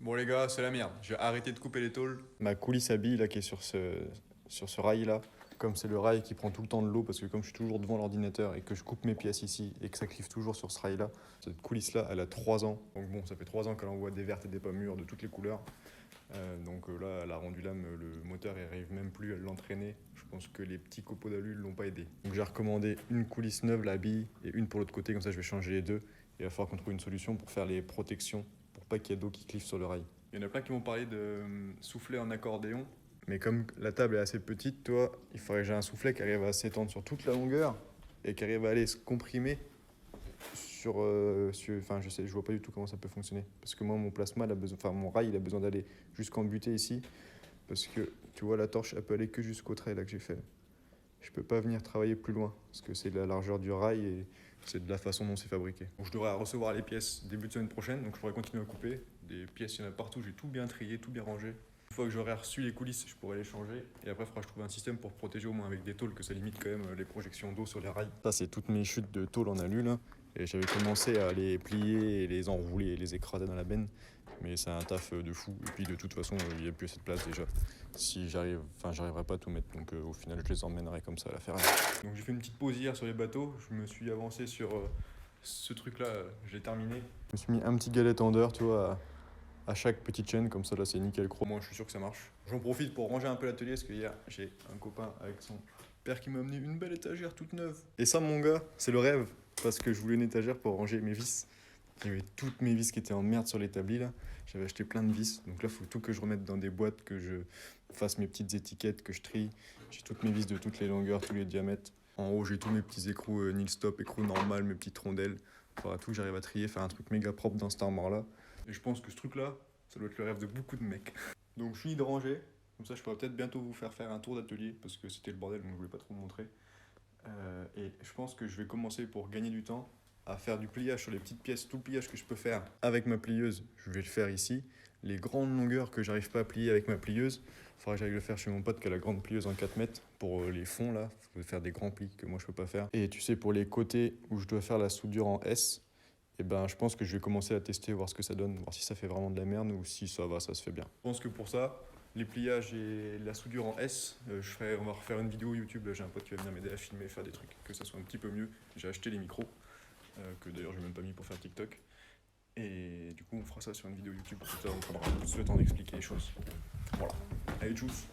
Bon les gars, c'est la merde. J'ai arrêté de couper les tôles. Ma coulisse à billes là qui est sur ce rail là, comme c'est le rail qui prend tout le temps de l'eau parce que comme je suis toujours devant l'ordinateur et que je coupe mes pièces ici et que ça clive toujours sur ce rail là, cette coulisse là elle a 3 ans. Donc bon, ça fait 3 ans qu'elle envoie des vertes et des pas mûres de toutes les couleurs. Là elle a rendu l'âme, le moteur il arrive même plus à l'entraîner. Je pense que les petits copeaux d'alu ne l'ont pas aidé. Donc j'ai recommandé une coulisse neuve, la bille, et une pour l'autre côté, comme ça je vais changer les deux. Et il va falloir qu'on trouve une solution pour faire les protections, pour pas qu'il y ait d'eau qui clive sur le rail. Il y en a plein qui m'ont parlé de souffler en accordéon. Mais comme la table est assez petite, toi, il faudrait que j'ai un soufflet qui arrive à s'étendre sur toute la longueur et qui arrive à aller se comprimer enfin, je vois pas du tout comment ça peut fonctionner. Parce que moi, mon plasma, mon rail, il a besoin d'aller jusqu'en butée ici. Parce que, tu vois, la torche, elle peut aller que jusqu'au trait là que j'ai fait. Je peux pas venir travailler plus loin. Parce que c'est la largeur du rail et c'est de la façon dont c'est fabriqué. Donc, je devrais recevoir les pièces début de semaine prochaine. Donc, je pourrais continuer à couper. Des pièces, il y en a partout. J'ai tout bien trié, tout bien rangé. Une fois que j'aurai reçu les coulisses, je pourrai les changer. Et après, il faudra que je trouve un système pour protéger au moins avec des tôles, que ça limite quand même les projections d'eau sur les rails. Ça, c'est toutes mes chutes de tôle en alu là. Et j'avais commencé à les plier et les enrouler et les écraser dans la benne. Mais c'est un taf de fou. Et puis de toute façon, il n'y a plus assez de place déjà. Si j'arriverai pas à tout mettre. Donc au final, je les emmènerai comme ça à la ferraille. Donc j'ai fait une petite pause hier sur les bateaux. Je me suis avancé sur ce truc-là. J'ai terminé. Je me suis mis un petit galette tendeur, tu vois, à chaque petite chaîne. Comme ça, là, c'est nickel chrome. Moi, je suis sûr que ça marche. J'en profite pour ranger un peu l'atelier parce que hier, j'ai un copain avec son père qui m'a amené une belle étagère toute neuve. Et ça, mon gars, c'est le rêve. Parce que je voulais une étagère pour ranger mes vis. Il y avait toutes mes vis qui étaient en merde sur l'établi là. J'avais acheté plein de vis. Donc là, il faut tout que je remette dans des boîtes, que je fasse mes petites étiquettes, que je trie. J'ai toutes mes vis de toutes les longueurs, tous les diamètres. En haut, j'ai tous mes petits écrous Nil Stop, écrous normal, mes petites rondelles. Voilà, tout, j'arrive à trier, faire un truc méga propre dans cette armoire là. Et je pense que ce truc là, ça doit être le rêve de beaucoup de mecs. Donc je finis de ranger. Comme ça, je pourrais peut-être bientôt vous faire un tour d'atelier parce que c'était le bordel, donc je voulais pas trop vous montrer. Et je pense que je vais commencer pour gagner du temps à faire du pliage sur les petites pièces, tout le pliage que je peux faire avec ma plieuse, je vais le faire ici. Les grandes longueurs que j'arrive pas à plier avec ma plieuse, il faudra que j'aille le faire chez mon pote qui a la grande plieuse en 4 mètres. Pour les fonds là, il faut faire des grands plis que moi je peux pas faire. Et tu sais, pour les côtés où je dois faire la soudure en S, et ben je pense que je vais commencer à tester, voir ce que ça donne, voir si ça fait vraiment de la merde ou si ça va, ça se fait bien. Je pense que pour ça, les pliages et la soudure en S, on va refaire une vidéo YouTube. Là, j'ai un pote qui va venir m'aider à filmer, faire des trucs, que ça soit un petit peu mieux. J'ai acheté les micros, que d'ailleurs je n'ai même pas mis pour faire TikTok. Et du coup, on fera ça sur une vidéo YouTube. Comme ça, on prendra plus le temps d'expliquer les choses. Voilà. Allez, tchuss!